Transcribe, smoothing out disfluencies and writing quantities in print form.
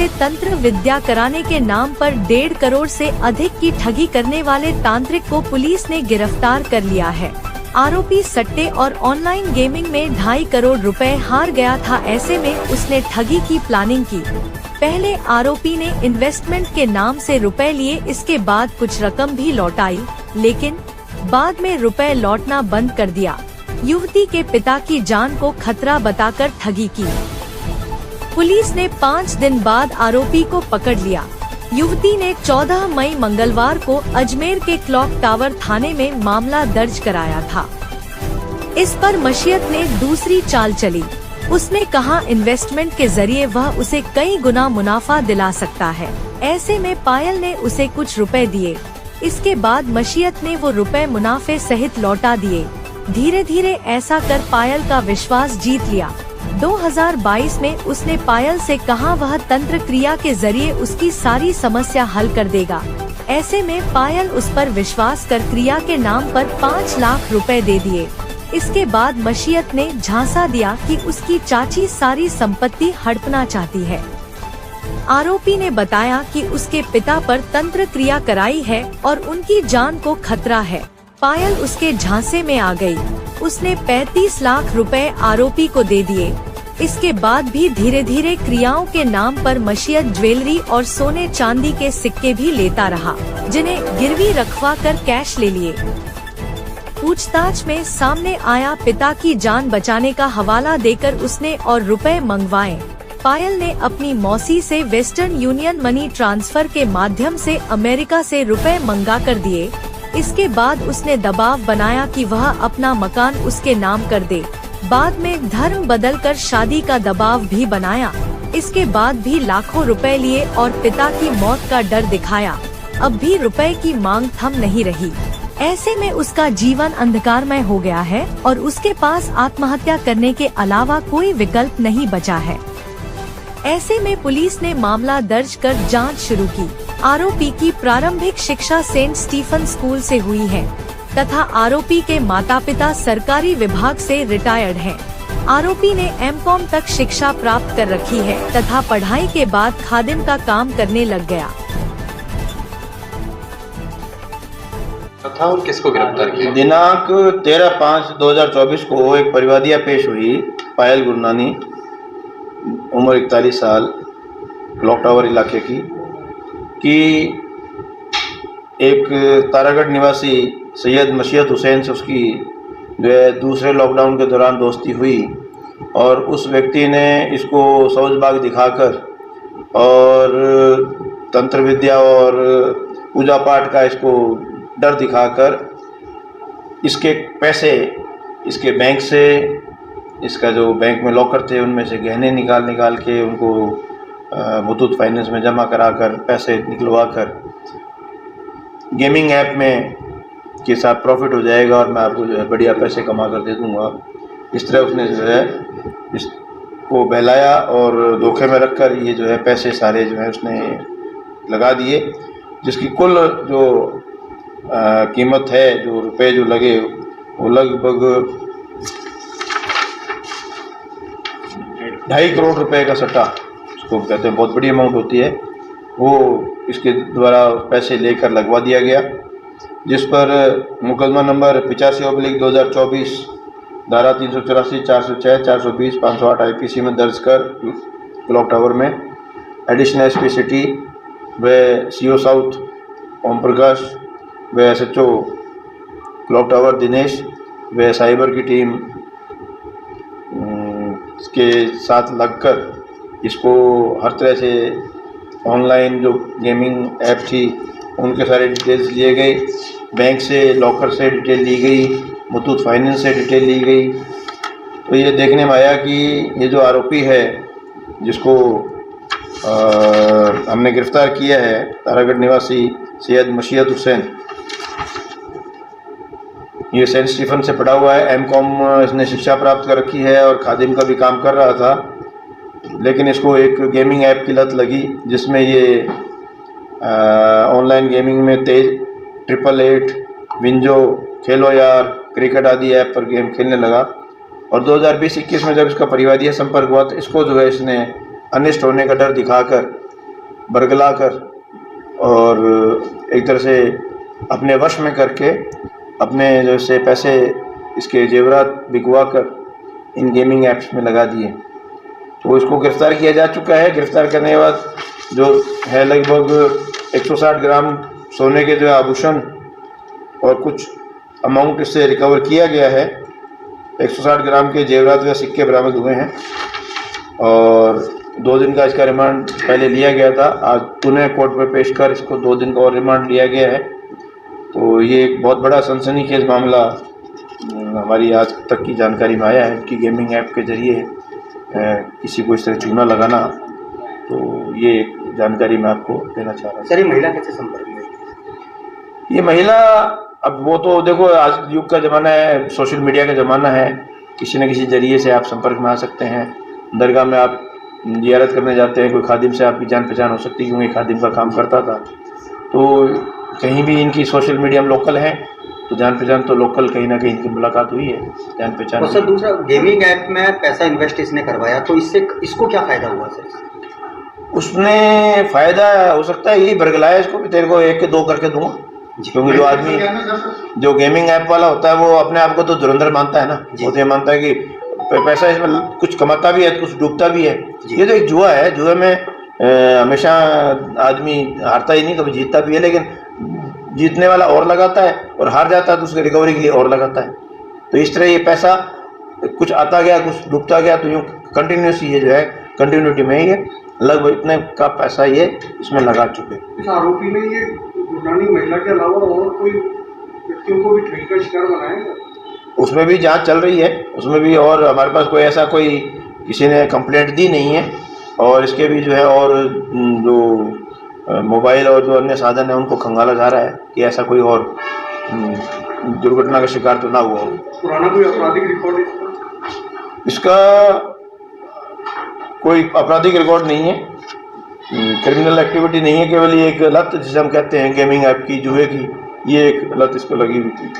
से तंत्र विद्या कराने के नाम पर 1.5 करोड़ से अधिक की ठगी करने वाले तांत्रिक को पुलिस ने गिरफ्तार कर लिया है। आरोपी सट्टे और ऑनलाइन गेमिंग में 2.5 करोड़ रुपए हार गया था। ऐसे में उसने ठगी की प्लानिंग की। पहले आरोपी ने इन्वेस्टमेंट के नाम से रुपए लिए, इसके बाद कुछ रकम भी लौटाई, लेकिन बाद में रुपए लौटना बंद कर दिया। युवती के पिता की जान को खतरा बताकर ठगी की। पुलिस ने 5 दिन बाद आरोपी को पकड़ लिया। युवती ने 14 मई मंगलवार को अजमेर के क्लॉक टावर थाने में मामला दर्ज कराया था। इस पर मशीयत ने दूसरी चाल चली। उसने कहा इन्वेस्टमेंट के जरिए वह उसे कई गुना मुनाफा दिला सकता है। ऐसे में पायल ने उसे कुछ रुपए दिए। इसके बाद मशीयत ने वो रुपए मुनाफे सहित लौटा दिए। धीरे धीरे ऐसा कर पायल का विश्वास जीत लिया। 2022 में उसने पायल से कहा वह तंत्र क्रिया के जरिए उसकी सारी समस्या हल कर देगा। ऐसे में पायल उस पर विश्वास कर क्रिया के नाम पर 5 लाख रुपए दे दिए। इसके बाद मशीयत ने झांसा दिया कि उसकी चाची सारी संपत्ति हड़पना चाहती है। आरोपी ने बताया कि उसके पिता पर तंत्र क्रिया कराई है और उनकी जान को खतरा है। पायल उसके झांसे में आ गई। उसने 35 लाख रुपए आरोपी को दे दिए। इसके बाद भी धीरे धीरे क्रियाओं के नाम पर मशीयत ज्वेलरी और सोने चांदी के सिक्के भी लेता रहा, जिन्हें गिरवी रखवा कर कैश ले लिए। पूछताछ में सामने आया पिता की जान बचाने का हवाला देकर उसने और रुपए मंगवाए। पायल ने अपनी मौसी से वेस्टर्न यूनियन मनी ट्रांसफर के माध्यम से अमेरिका से रुपए मंगा कर दिए। इसके बाद उसने दबाव बनाया कि वह अपना मकान उसके नाम कर दे। बाद में धर्म बदलकर शादी का दबाव भी बनाया। इसके बाद भी लाखों रुपए लिए और पिता की मौत का डर दिखाया। अब भी रुपए की मांग थम नहीं रही। ऐसे में उसका जीवन अंधकारमय हो गया है और उसके पास आत्महत्या करने के अलावा कोई विकल्प नहीं बचा है। ऐसे में पुलिस ने मामला दर्ज कर जांच शुरू की। आरोपी की प्रारंभिक शिक्षा सेंट स्टीफन स्कूल से हुई है तथा आरोपी के माता-पिता सरकारी विभाग से रिटायर्ड हैं। आरोपी ने एमकॉम तक शिक्षा प्राप्त कर रखी है तथा पढ़ाई के बाद खादिम का काम करने लग गया। था और किसको गिरफ्तार किया? दिनांक 13/5/2024 को एक परिवादिया पेश हुई पायल गुरनानी, उम्र 41 साल, क्लॉक टावर इलाके की, कि एक तारागढ़ निवासी सैयद मशीयत हुसैन से उसकी जो है दूसरे लॉकडाउन के दौरान दोस्ती हुई और उस व्यक्ति ने इसको सौजबाग दिखाकर और तंत्र विद्या और पूजा पाठ का इसको डर दिखाकर इसके पैसे इसके बैंक से, इसका जो बैंक में लॉकर थे उनमें से गहने निकाल के उनको मुथूट फाइनेंस में जमा कराकर पैसे निकलवा कर गेमिंग ऐप में के साथ प्रॉफिट हो जाएगा और मैं आपको जो है बढ़िया पैसे कमा कर दे दूँगा, इस तरह उसने जो है इसको बहलाया और धोखे में रखकर ये जो है पैसे सारे जो है उसने लगा दिए, जिसकी कुल जो कीमत है, जो रुपए जो लगे वो लगभग 2.5 करोड़ रुपए का सट्टा, उसको कहते हैं बहुत बड़ी अमाउंट होती है, वो इसके द्वारा पैसे लेकर लगवा दिया गया, जिस पर मुकदमा नंबर 85/2024 धारा 384, 406, 420, 508 IPC में दर्ज कर क्लॉक टावर में एडिशनल SP सिटी व CO साउथ ओम प्रकाश व SHO क्लॉक टावर दिनेश व साइबर की टीम के साथ लगकर इसको हर तरह से ऑनलाइन जो गेमिंग ऐप थी उनके सारे डिटेल्स लिए गए, बैंक से लॉकर से डिटेल ली गई, मुथूट फाइनेंस से डिटेल ली गई। तो ये देखने में आया कि ये जो आरोपी है जिसको हमने गिरफ्तार किया है, तारागढ़ निवासी सैयद मशीयत हुसैन, ये सेंट स्टीफन से पढ़ा हुआ है, एमकॉम इसने शिक्षा प्राप्त कर रखी है और खादिम का भी काम कर रहा था, लेकिन इसको एक गेमिंग ऐप की लत लगी जिसमें ये ऑनलाइन गेमिंग में तेज 888, विंजो, खेलो यार, क्रिकेट आदि ऐप पर गेम खेलने लगा और 2020-21 में जब इसका परिवादीय संपर्क हुआ तो इसको जो है इसने अनिष्ट होने का डर दिखाकर बरगला कर और एक तरह से अपने वश में करके अपने जैसे पैसे इसके जेवरात बिकवा कर इन गेमिंग ऐप्स में लगा दिए। तो इसको गिरफ़्तार किया जा चुका है। गिरफ़्तार करने के बाद जो है लगभग 160 ग्राम सोने के जो आभूषण और कुछ अमाउंट इससे रिकवर किया गया है। 160 ग्राम के जेवरात व सिक्के बरामद हुए हैं और 2 दिन का इसका रिमांड पहले लिया गया था। आज पुणे कोर्ट में पेश कर इसको 2 दिन का और रिमांड लिया गया है। तो ये एक बहुत बड़ा सनसनीखेज मामला हमारी आज तक की जानकारी में आया है कि गेमिंग ऐप के ज़रिए किसी को इस तरह चूना लगाना। तो ये एक जानकारी मैं आपको देना चाह रहा हूँ। सर, ये महिला कैसे संपर्क में? ये महिला, अब वो तो देखो आज युग का ज़माना है, सोशल मीडिया का ज़माना है, किसी न किसी ज़रिए से आप संपर्क में आ सकते हैं। दरगाह में आप ज़ियारत करने जाते हैं, कोई खादिम से आपकी जान पहचान हो सकती है क्योंकि खादिम का काम करता था। तो कहीं भी इनकी सोशल मीडिया में लोकल है तो जान पहचान तो लोकल कहीं ना कहीं इनकी मुलाकात हुई है, जान पहचान। और सर दूसरा, गेमिंग ऐप में पैसा इन्वेस्ट इसने करवाया तो इससे इसको क्या फ़ायदा हुआ सर? उसने फ़ायदा हो सकता है यही बरगलाया इसको भी, तेरे को 1 के 2 करके दूंगा। क्योंकि जो आदमी जो गेमिंग ऐप वाला होता है वो अपने आप को तो धुरंधर मानता है ना, वो तो ये मानता है कि पैसा इसमें कुछ कमाता भी है कुछ डूबता भी है। ये तो एक जुआ है, जुए में हमेशा आदमी हारता ही नहीं, कभी जीतता भी है, लेकिन जीतने वाला और लगाता है और हार जाता है तो उसके रिकवरी के लिए और लगाता है। तो इस तरह ये पैसा कुछ आता गया कुछ डूबता गया, तो यूँ कंटिन्यूस ये जो है कंटिन्यूटी में ही लगभग इतने का पैसा ये इसमें लगा चुके। इस आरोपी ने ये गुरनानी महिला के अलावा और कोई व्यक्तियों को भी ठगी का शिकार बनाया? उसमें भी जांच चल रही है, उसमें भी, और हमारे पास कोई ऐसा कोई किसी ने कंप्लेंट दी नहीं है। और इसके भी जो है और जो मोबाइल और जो अन्य साधन है उनको खंगाला जा रहा है कि ऐसा कोई और दुर्घटना का शिकार तो ना हुआ हो। पुराना कोई आपराधिक रिकॉर्ड इसका कोई आपराधिक रिकॉर्ड नहीं है, क्रिमिनल एक्टिविटी नहीं है, केवल ये एक लत जिसे हम कहते हैं गेमिंग ऐप की, जुए की, ये एक लत इसको लगी हुई थी।